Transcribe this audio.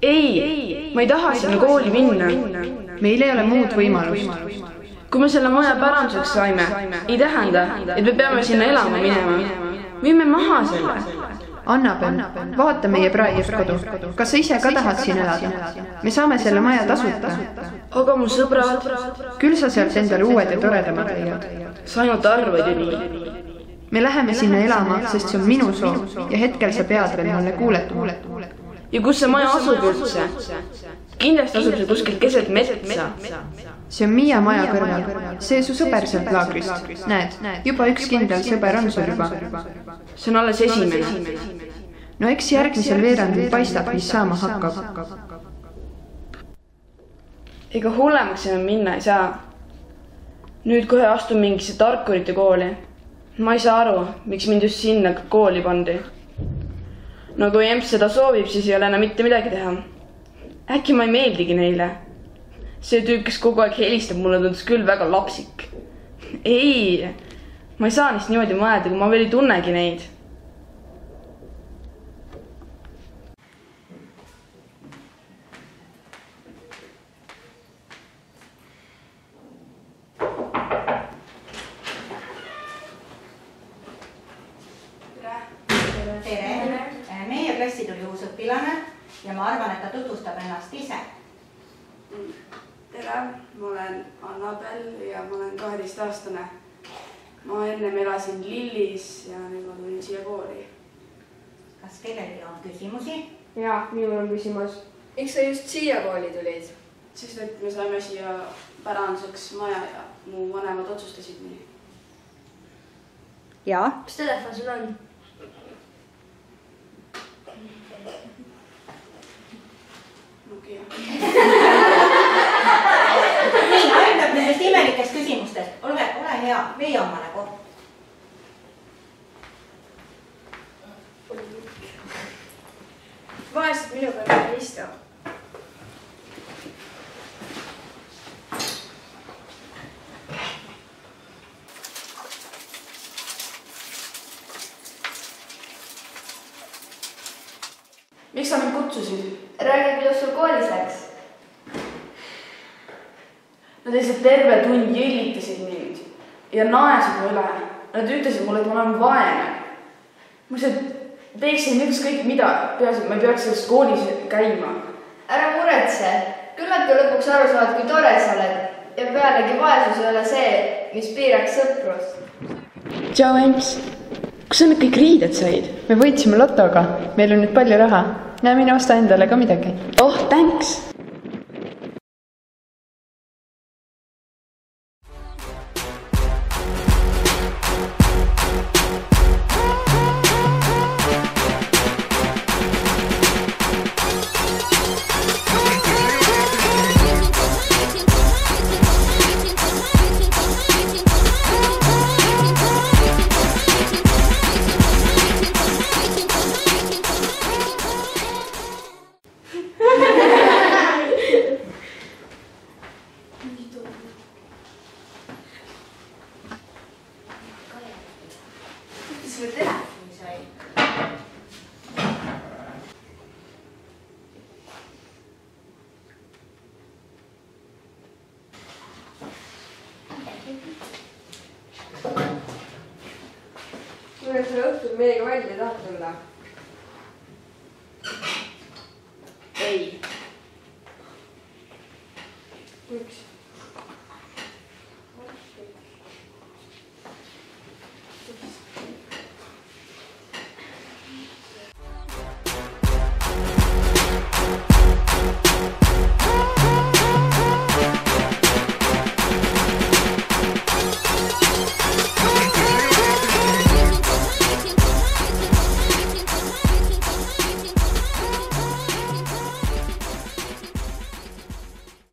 Ei, ma ei taha sinna kooli minna. Meil ei ole muud võimalust. Kui me selle maja päranduseks saime, ei tähenda, et me peame sinna elama minema. Müüme maha selle. Annabel, vaata meie praegust kodu. Kas sa ise ka tahad siin elada? Me saame selle maja tasuta. Aga mu sõbrad... Küll sa sealt endale uued ja toredamad leiad. Sa ainult arvaid ju nii. Me läheme sinna elama, sest see on minu soov ja hetkel sa pead veel mulle kuuletama. Ja kus see maja asub üldse? Kindlasti asub see kuskil keset metsa. See on Miia maja kõrval. See su sõber sealt laagrist. Näed, juba üks kindel sõber on sul juba. See on alles esimene. No eks järgmisel veerandil paistab, mis saama hakkab. Ega hullemaks enam minna ei saa. Nüüd kohe astun mingisse tarkurite kooli. Ma ei saa aru, miks mind just sinna kooli pandi. No kui emps seda soovib, siis ei ole enam mitte midagi teha. Äkki ma ei meeldigi neile. See tüüp, kes kogu aeg helistab, mulle tundus küll väga lapsik. Ei, ma ei saa neist niimoodi mõelda, kui ma veel ei tunnegi neid. Tere. Meie klassi tuli uus õpilane ja ma arvan, et ta tutvustab ennast ise. Tere, ma olen Annabel ja ma olen 12-aastane. Ma ennem elasin Lillis ja nüüd ma tulin siia kooli. Kas kellelgi on küsimusi? Jaa, minul on küsimus. Miks sa just siia kooli tulid? Sest et me saime siia päranduseks maja ja mu vanemad otsustasid nii. Jaa. Mis telefon sul on? Nokia. Nii, aitab nendest imelikest küsimustest. Ole hea, vee oma nagu. Vaesed minu kõrval istu. Miks sa mind kutsusid? Räägi, kuidas sul koolis läks? Nad lihtsalt terve tund jõllitasid mind ja naesid mu üle. Nad ütlesid mulle, et ma olen vaene. Ma lihtsalt teeksin ükskõik mida, peaasi, et ma ei peaks selles koolis käima. Ära muretse. Küll nad ka lõpuks aru saavad, kui tore sa oled. Ja pealegi vaesus ei ole see, mis piiraks sõprust. Tšau, emps. Kus sa need kõik riided said? Me võitsime lotoga. Meil on nüüd palju raha. Näe, mine osta endale ka midagi. Oh, thanks! Sulle telefoni sai. Kuule, sa õhtul meiega välja tahad tulla? Ei. Miks?